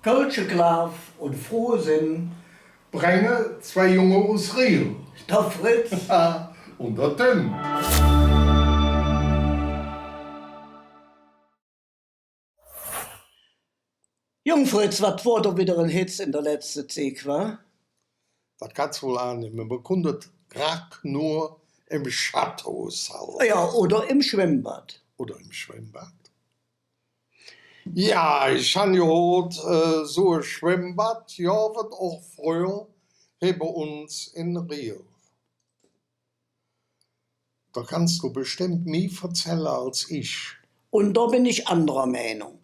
Kölsche und Frohsinn. Bringe zwei Junge aus Riel. Der Fritz. Und der Tim. Jung Fritz, was war da wieder ein Hitz in der letzten Zeit, wa? Das kannst du wohl annehmen. Man konnte gerade nur im Chateausaal. Ja, oder im Schwimmbad. Oder im Schwimmbad. Ja, ich habe gehört, so ein Schwimmbad, ja, wird auch früher hier bei uns in Rio. Da kannst du bestimmt mehr erzählen als ich. Und da bin ich anderer Meinung.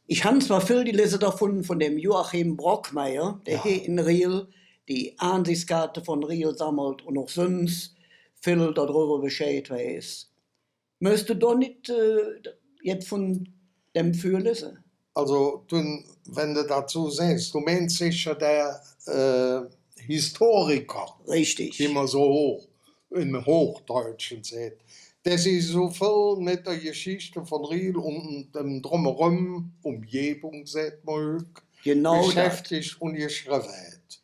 Ich habe zwar viel gelesen davon von dem Joachim Brockmeier, der hier in Riel die Ansichtskarte von Riel sammelt und auch sonst viel darüber Bescheid weiß. Möchtest du da nicht jetzt von dem lesen? Also, wenn du dazu sagst, du meinst sicher der Historiker, Richtig. wie man so hoch im Hochdeutschen sagt. Das ist so viel mit der Geschichte von Riel und dem Drumherum, Umgebung, sagt man, Genau beschäftigt und geschrieben hat.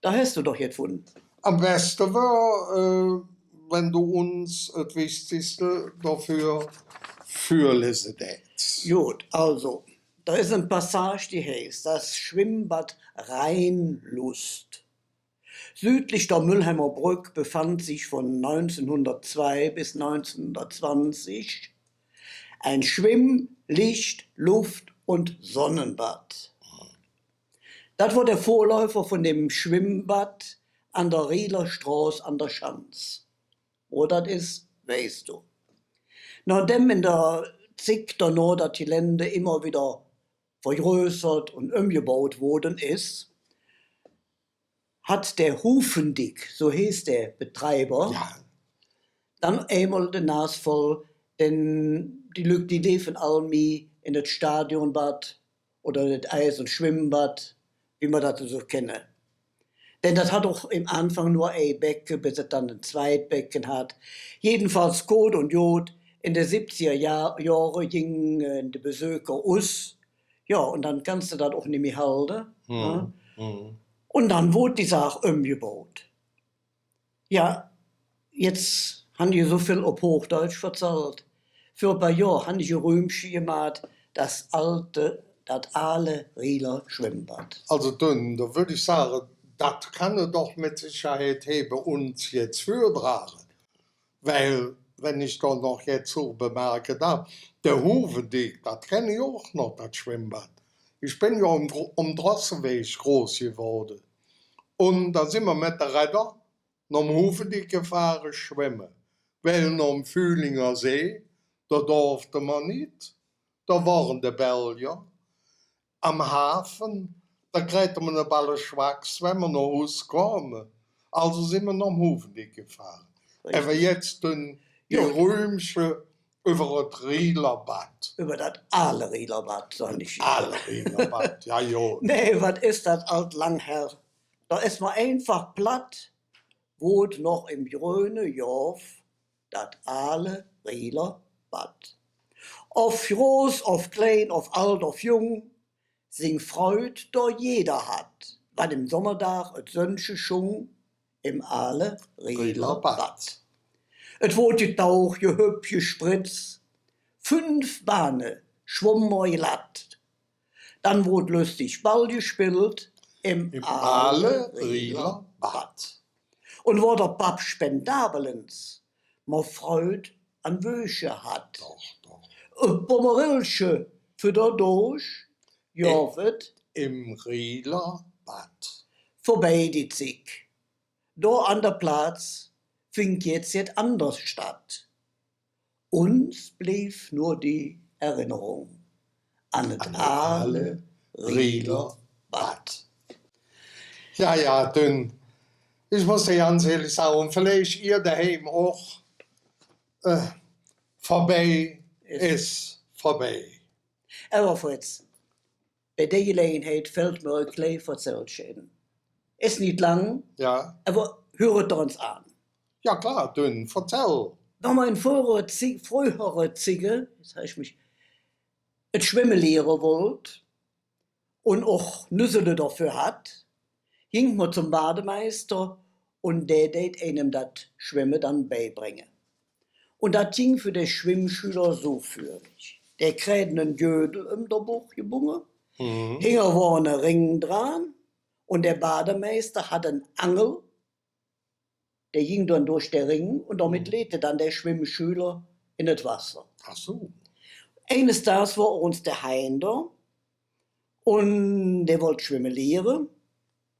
Da hast du doch jetzt gefunden. Am besten wäre, wenn du uns das Wichtigste dafür vorlesen hättest. Gut, also, da ist eine Passage, die heißt das Schwimmbad Rheinlust. Südlich der Mülheimer Brück befand sich von 1902 bis 1920 ein Schwimm-, Licht-, Luft- und Sonnenbad. Das war der Vorläufer von dem Schwimmbad an der Rieler Straße an der Schanz. Wo das ist, weißt du. Nachdem in der Zig danach das Gelände immer wieder vergrößert und umgebaut worden ist, hat der Hufendick, so hieß der Betreiber, dann einmal den Nas voll, denn die Leute, die leben allmi in das Stadionbad oder das Eis- und Schwimmbad, wie man das so kennen. Denn das hat doch im Anfang nur ein Becken, bis es dann ein Zweitbecken hat. Jedenfalls Code und Jod, in den 70er Jahren gingen die Besucher aus. Ja, und dann kannst du das auch nicht mehr halten. Ja. Und dann wurde die Sache umgebaut. Ja, jetzt haben die so viel auf Hochdeutsch erzählt. Für ein paar Jahre haben die Römchen gemacht, das alte Rieler Schwimmbad. Also dann, da würde ich sagen, das kann er doch mit Sicherheit bei uns jetzt vortragen. Weil, wenn ich da noch jetzt so bemerke darf, der Hufendick, das kenne ich auch noch, das Schwimmbad. Ich bin ja um Drosselweg groß geworden. Und da sind wir mit der Räder nach dem Hufendick gefahren schwimmen. Weil nach dem Fühlinger See, da durfte man nicht. Da waren die Belgier. Am Hafen, da kriegte man ein Balle Schwachs, wenn wir nach Hause kamen. Also sind wir nach dem Hufendick gefahren. Aber jetzt die Römische über das Rieler Bad. Über das alle Rieler Bad, soll ich Alle Rieler Bad, ja, jo. Nee, was ist das alt lang her? Da ist man einfach platt, wohnt noch im grünen Jorf, das alle Rieler Bad. Auf groß, auf klein, auf alt, auf jung, sing Freud, da jeder hat, weil im Sommertag et Sönche schung im alle Rieler Bad. Et wurde getaucht, gehüpft, gespritzt, 5 Bahnen schwamm moi glatt. Dann wurde lustig Ball gespielt im alle Rieler Bad. Und wo der Pap Spendabelens ma Freud an Wösche hat. Pommerilsche für der Durch, Jorvet im Rieler Bad. Vorbei die Zig. Da an der Platz fing jetzt anders statt. Uns blieb nur die Erinnerung an das alle Rieler Bad. Ja, dann, ich muss dir ganz ehrlich sagen, vielleicht ihr daheim auch, vorbei ist vorbei. Aber Fritz, bei der Gelegenheit fällt mir ein klein Verzellschäden. Ist nicht lang, aber höret uns an. Ja klar, dann erzähl. Wenn man in frühere Zige, jetzt habe ich mich, et Schwimmen lehren wollt und auch Nüssele dafür hat, ging man zum Bademeister und der tät einem das Schwimmen dann beibringen. Und das ging für den Schwimmschüler so führig. Der kriegt einen Gödel im der Buch gebungen, hing war ein Ring dran und der Bademeister hat einen Angel, der ging dann durch den Ring und damit legte dann der Schwimmschüler in das Wasser. Ach so. Eines Tages war uns der Hein da und der wollte schwimmen lehren,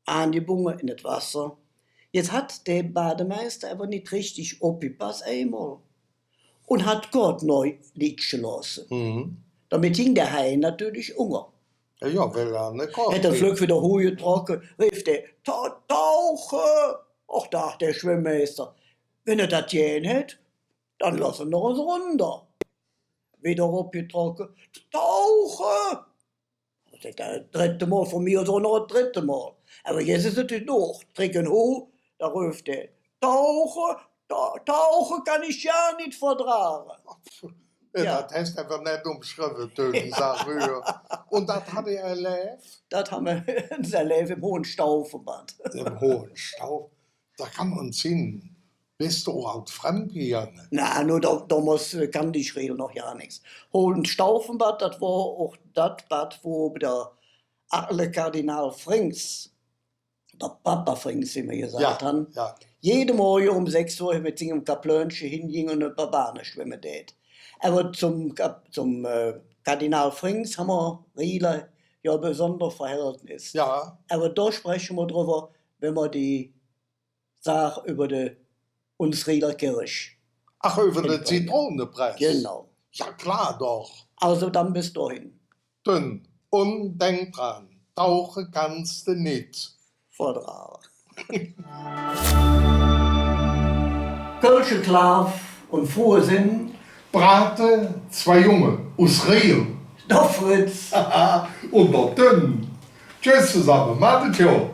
angebunden in das Wasser. Jetzt hat der Bademeister aber nicht richtig aufgepasst einmal und hat Gott neu liegen lassen. Damit hing der Hein natürlich Hunger. Ja, weil er nicht kommt. Hätte flück wieder Hohe getroffen, rief der, Tauche! Ach, dachte der Schwimmmeister, wenn er das gehen hätte, dann lassen wir uns runter. Wieder abgetroffen, Tauche! Das dritte Mal von mir, so noch das dritte Mal. Aber jetzt ist es noch, trinken hoch, da ruft der, Tauche, Tauche kann ich ja nicht vertragen. Ja. Das heißt einfach nicht umschrieben, töten, sag ich. Und das hat er erlebt? Das haben wir erlebt im Hohen Staufenbad. Im Hohen Stauf? Da kann man sehen, bist du auch fremdgegangen? Na, nur damals kann die Regel noch ja nichts. Hohen Staufenbad, das war auch das Bad, wo der alle Kardinal Frings, der Papa Frings, wie wir gesagt haben, jede Morgen um 6 Uhr mit seinem Kaplönchen hinging und ein paar Bahnen schwimmen tät. Aber zum Kardinal Frings haben wir Rieler ja besonderes Verhältnis. Ja. Aber da sprechen wir drüber, wenn wir die Sache über die uns Rieler Kirche. Ach, über den Zitronenpreis? Genau. Ja, klar doch. Also dann bis dahin. Dünn. Und denk dran, tauchen kannst du nicht. Vertragen. Kölsche Klav und frohe Sinn. Brate, 2 Junge, aus Rio. Der Fritz. Und der Dünn. Tschüss zusammen, macht's jo.